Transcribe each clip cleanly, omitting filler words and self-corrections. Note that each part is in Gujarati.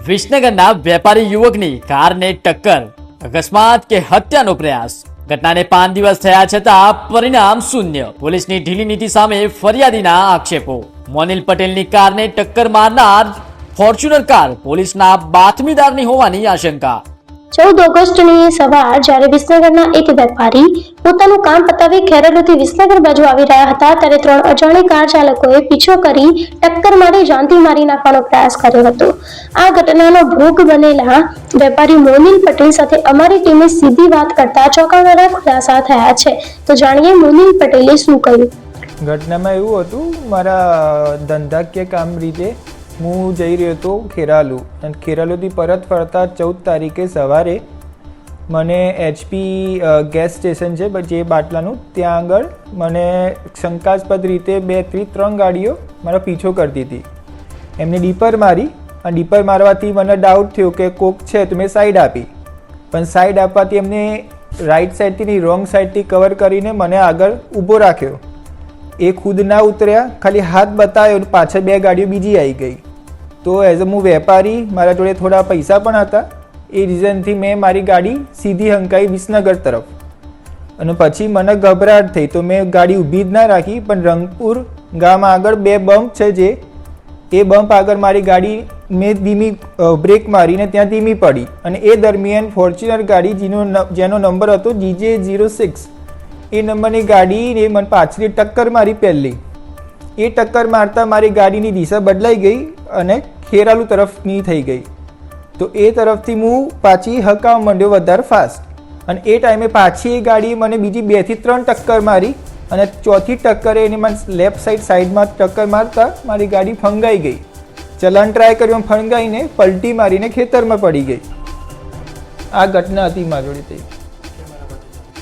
વિસનગરના વેપારી યુવકની કારને ટક્કર, અકસ્માત કે હત્યાનો પ્રયાસ. ઘટનાને 5 દિવસ થયા છતાં પરિણામ શૂન્ય. પોલીસની ઢીલી નીતિ સામે ફરિયાદીના આક્ષેપો. મોનિલ પટેલની કારને ટક્કર મારનાર ફોર્ચ્યુનર કાર પોલીસના બાતમીદારની હોવાની આશંકા. 14 ઓગસ્ટની સવાર જ્યારે વિસનગરના એક વેપારી પોતાનું કામ પતાવી ખેરાલુથી વિસનગર બાજુ આવી રહ્યા હતા ત્યારે 3 અજાણી કાર ચાલકોએ પીછો કરી ટક્કર મારી જાનથી મારી નાખવાનો પ્રયાસ કર્યો હતો. આ ઘટનાનો ભોગ બનેલા વેપારી મોનિલ પટેલ સાથે અમારી ટીમે સીધી વાત કરતા ચોંકાવનારા ખુલાસા થયા છે. તો જાણીએ મોનિલ પટેલે શું કહ્યું. ઘટનામાં એવું હતું, મારા ધંધાકીય કામ રીતે હું જઈ રહ્યો હતો ખેરાલુ, અને ખેરાલુથી પરત ફરતા 14 તારીખે સવારે મને HP ગેસ સ્ટેશન છે જે બાટલાનું, ત્યાં આગળ મને શંકાસ્પદ રીતે 2-3 ગાડીઓ મારો પીછો કરતી હતી. એમને ડીપર મારી, અને ડીપર મારવાથી મને ડાઉટ થયો કે કોક છે, તો મેં સાઈડ આપી. પણ સાઈડ આપવાથી એમને રાઈટ સાઈડથી નહીં, રોંગ સાઈડથી કવર કરીને મને આગળ ઊભો રાખ્યો. એ ખુદ ના ઉતર્યા, ખાલી હાથ બતાવ્યો, પાછળ 2 ગાડીઓ બીજી આવી ગઈ. તો એઝ અ હું વેપારી, મારા જોડે થોડા પૈસા પણ હતા, એ રીઝનથી મેં મારી ગાડી સીધી હંકાઈ વિસનગર તરફ. અને પછી મને ગભરાટ થઈ, તો મેં ગાડી ઊભી જ ના રાખી, પણ રંગપુર ગામ આગળ 2 બમ્પ છે, જે એ બમ્પ આગળ મારી ગાડી મેં ધીમી બ્રેક મારીને ત્યાં ધીમી પડી. અને એ દરમિયાન ફોર્ચ્યુનર ગાડી જેનો નંબર હતો GJ06, એ નંબરની ગાડીને મને પાછળથી ટક્કર મારી પહેલી. એ ટક્કર મારતા મારી ગાડીની દિશા બદલાઈ ગઈ અને ખેરાલુ તરફની થઈ ગઈ. તો એ તરફથી હું પાછી હકાવવા માંડ્યો વધારે ફાસ્ટ, અને એ ટાઈમે પાછી એ ગાડી મને બીજી 2 થી 3 ટક્કર મારી, અને ચોથી ટક્કરે એની મને લેફ્ટ સાઈડમાં ટક્કર મારતા મારી ગાડી ફંગાઈ ગઈ. ચલાન ટ્રાય કર્યો, ફંગાઈને પલટી મારીને ખેતરમાં પડી ગઈ. આ ઘટના હતી મારી જોડે થઈ.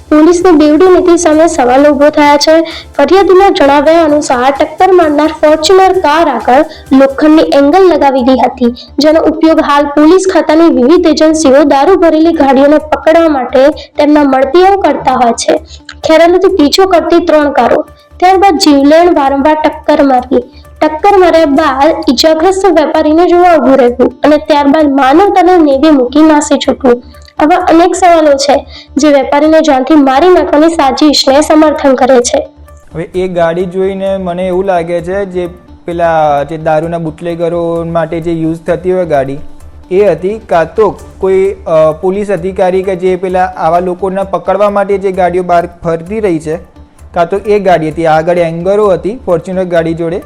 પોલીસની બેવડી નીતિ સામે સવાલો ઉભો થયા છે. ફરિયાદીના જણાવ્યા અનુસાર ટક્કર મારનાર ફોર્ચ્યુનર કાર આગળ લોખંડની એંગલ લગાવેલી હતી, જેનો ઉપયોગ હાલ પોલીસ ખાતાની વિવિધ એજન્સીઓ દારૂ ભરેલી ગાડીઓને પકડવા માટે તેમના મળતિયાઓ કરતા હોય છે. ખેરાલુથી પીછો કરતી 3 કારો, ત્યારબાદ જીવલેણ વારંવાર ટક્કર મારવી. ટક્કર માર્યા બાદ ઈજાગ્રસ્ત વેપારીને જોવા ઉભું રહેવું અને ત્યારબાદ માનવતાને નેવે મૂકી નાસી છૂટવું. આવા અનેક સવાલો છે જે વેપારીને જાનથી મારી નાખવાની સાજિશને સમર્થન કરે છે. હવે એ ગાડી જોઈને મને એવું લાગે છે, જે પેલા જે દારૂના બુટલેગરો માટે જે યુઝ થતી હોય ગાડી, એ હતી. કાં તો કોઈ પોલીસ અધિકારી કે જે પેલા આવા લોકોને પકડવા માટે જે ગાડીઓ બહાર ફરતી રહી છે, કાં તો એ ગાડી હતી. આગળ એંગરો હતી ફોર્ચ્યુનર ગાડી જોડે,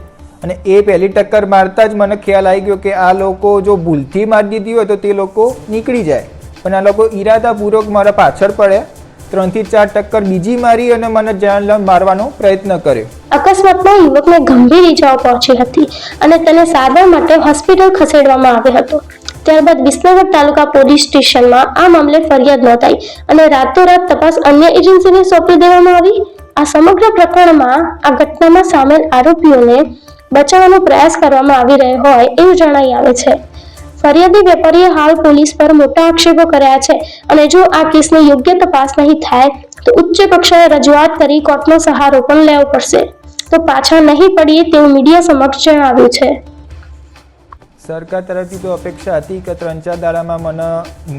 અને એ પહેલી ટક્કર મારતા જ મને ખ્યાલ આવી ગયો કે આ લોકો જો ભૂલથી મારી દીધી હોય તો તે લોકો નીકળી જાય, પણ આ લોકો ઈરાદાપૂર્વક મારા પાછળ પડ્યા. 3 થી 4 ટક્કર બીજી મારી અને મને જાન મારવાનો પ્રયત્ન કર્યો. અકસ્માતમાં યુવકને ગંભીર ઈજાઓ પહોંચી હતી અને તેને સારવાર માટે હોસ્પિટલ ખસેડવામાં આવ્યો હતો. ત્યારબાદ વિસનગર તાલુકા પોલીસ સ્ટેશનમાં આ મામલે ફરિયાદ નોંધાઈ અને રાતોરાત તપાસ અન્ય એજન્સીને સોંપી દેવામાં આવી. આ સમગ્ર પ્રકરણમાં આ ઘટનામાં સામેલ આરોપીઓને બચાવવાનો પ્રયાસ કરવામાં આવી રહ્યો હોય એવું જણાઈ આવે છે. ફરિયાદી વેપારીએ હાલ પોલીસ પર મોટા આક્ષેપો કર્યા છે, અને જો આ કેસની યોગ્ય તપાસ નહીં થાય તો ઉચ્ચ કક્ષાએ રજૂઆત કરી કોર્ટનો સહારો પણ લેવો પડશે. તો પાછા નહીં પડીએ તેવું મીડિયા સમક્ષ જણાવ્યું છે. સરકાર તરફથી તો અપેક્ષા હતી કે 3-4 દાડામાં મને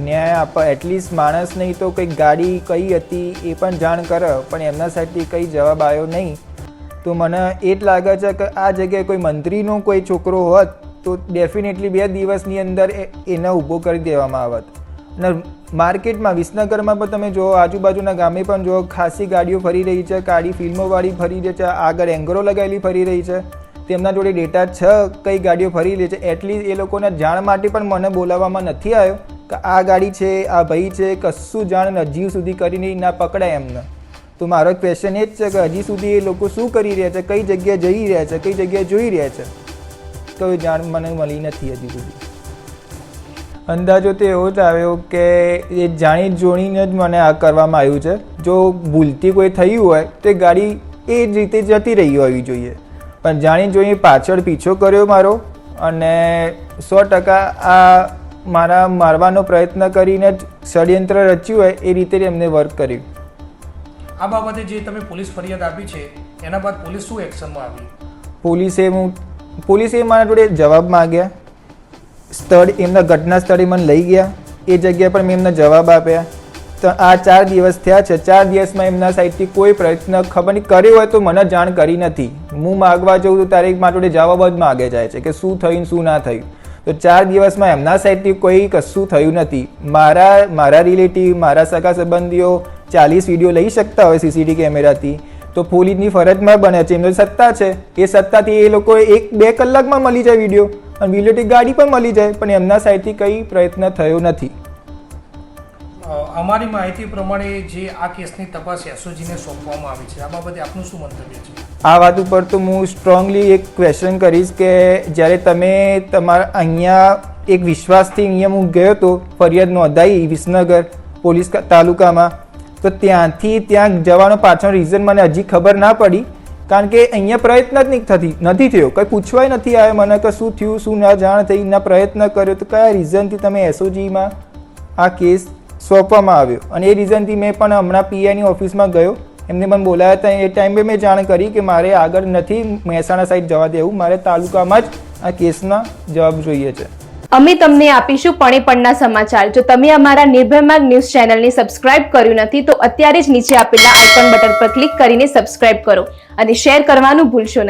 ન્યાય આપે, એટલીસ્ટ માણસ નહીં તો કંઈક ગાડી કઈ હતી એ પણ જાણ કરે, પણ એમના સાઈડથી કંઈ જવાબ આવ્યો નહીં. તો મને એ જ લાગે છે કે આ જગ્યાએ કોઈ મંત્રીનો કોઈ છોકરો હોત તો ડેફિનેટલી 2 દિવસની અંદર એને ઊભો કરી દેવામાં આવત. અને માર્કેટમાં વિસનગરમાં પણ તમે જુઓ, આજુબાજુના ગામે પણ જુઓ, ખાસી ગાડીઓ ફરી રહી છે, કાળી ફિલ્મોવાળી ફરી રહી છે, આગળ એંગરો લગાવેલી ફરી રહી છે. તેમના જોડે ડેટા છે કઈ ગાડીઓ ફરી રહી છે. એટલીસ્ટ એ લોકોના જાણ માટે પણ મને બોલાવવામાં નથી આવ્યો કે આ ગાડી છે, આ ભાઈ છે, કશું જાણ હજી સુધી કરીને ના પકડાય એમને. તો મારો ક્વેશ્ચન એ જ છે કે હજી સુધી એ લોકો શું કરી રહ્યા છે, કઈ જગ્યાએ જઈ રહ્યા છે, કઈ જગ્યાએ જોઈ રહ્યા છે, કોઈ જાણ મને મળી નથી હજી સુધી. અંદાજો તો એવો જ આવ્યો કે એ જાણી જોડીને જ મને આ કરવામાં આવ્યું છે. જો ભૂલથી કોઈ થયું હોય તો એ ગાડી એ જ રીતે જતી રહી હોવી જોઈએ, પણ જાણી જોઈને પાછળ પીછો કર્યો મારો, અને 100% આ મારા મારવાનો પ્રયત્ન કરીને જ ષડયંત્ર રચ્યું હોય એ રીતે એમને વર્ક કર્યું. આ બાબતે જે તમે પોલીસ ફરિયાદ આપી છે એના બાદ પોલીસ શું એક્શનમાં આવી? પોલીસે મારા જોડે જવાબ માંગ્યા સ્થળ એમના ઘટના સ્થળે મને લઈ ગયા, એ જગ્યા પર મેં એમને જવાબ આપ્યા. તો આ 4 દિવસ થયા છે. 4 દિવસમાં એમના સાઈડથી કોઈ પ્રયત્ન ખબર નહીં કર્યો હોય તો મને જાણ કરી નથી. હું માગવા જાઉં તો તારે મારા જોડે જવાબ જ માગે જાય છે કે શું થયું શું ના થયું. તો 4 દિવસમાં એમના સાઈડથી કોઈ કશું થયું નથી. મારા રિલેટિવ, મારા સગા સંબંધીઓ 40 વિડીયો લઈ શકતા હોય સીસીટીવી કેમેરાથી, તો પોલીસની ફરજમાં બને છે, એમની સત્તા છે, એ સત્તાથી એ લોકો 1-2 કલાકમાં મળી જાય વિડીયો અને વિડીયોથી ગાડી પણ મળી જાય, પણ એમના સાઈડથી કંઈ પ્રયત્ન થયો નથી. અમારી માહિતી પ્રમાણે જે આ કેસની તપાસ એસઓજીને સોંપવામાં આવી છે, આ બાબતે આપનું શું મંતવ્ય છે? આ વાત ઉપર તો હું સ્ટ્રોંગલી એક ક્વેશ્ચન કરીશ કે જ્યારે તમે તમારા અહીંયા એક વિશ્વાસથી અહીંયા હું ગયો હતો, ફરિયાદ નોંધાઈ વિસનગર પોલીસ તાલુકામાં, તો ત્યાંથી ત્યાં જવાનો પાછળનો રીઝન મને હજી ખબર ના પડી, કારણ કે અહીંયા પ્રયત્ન જ નથી થયો, કંઈ પૂછવાય નથી આવ્યો મને કે શું થયું શું ના જાણ થઈ, ના પ્રયત્ન કર્યો. તો કયા રીઝનથી તમે એસઓજીમાં આ કેસ સોંપવામાં આવ્યો? અને એ રીઝનથી મેં પણ હમણાં પીઆઈની ઓફિસમાં ગયો, એમને મને બોલાવ્યા હતા. એ ટાઈમે મેં જાણ કરી કે મારે આગળ નથી મહેસાણા સાઈડ જવા દેવું, મારે તાલુકામાં જ આ કેસના જવાબ જોઈએ છે. અમે તમને આપીશું પળે પળના સમાચાર. જો તમે અમારા નિર્ભય માર્ગ ન્યૂઝ ચેનલને સબસ્ક્રાઇબ કર્યું નથી તો અત્યારે જ નીચે આપેલા આઇકોન બટન પર ક્લિક કરીને સબસ્ક્રાઇબ કરો અને શેર કરવાનું ભૂલશો નહીં.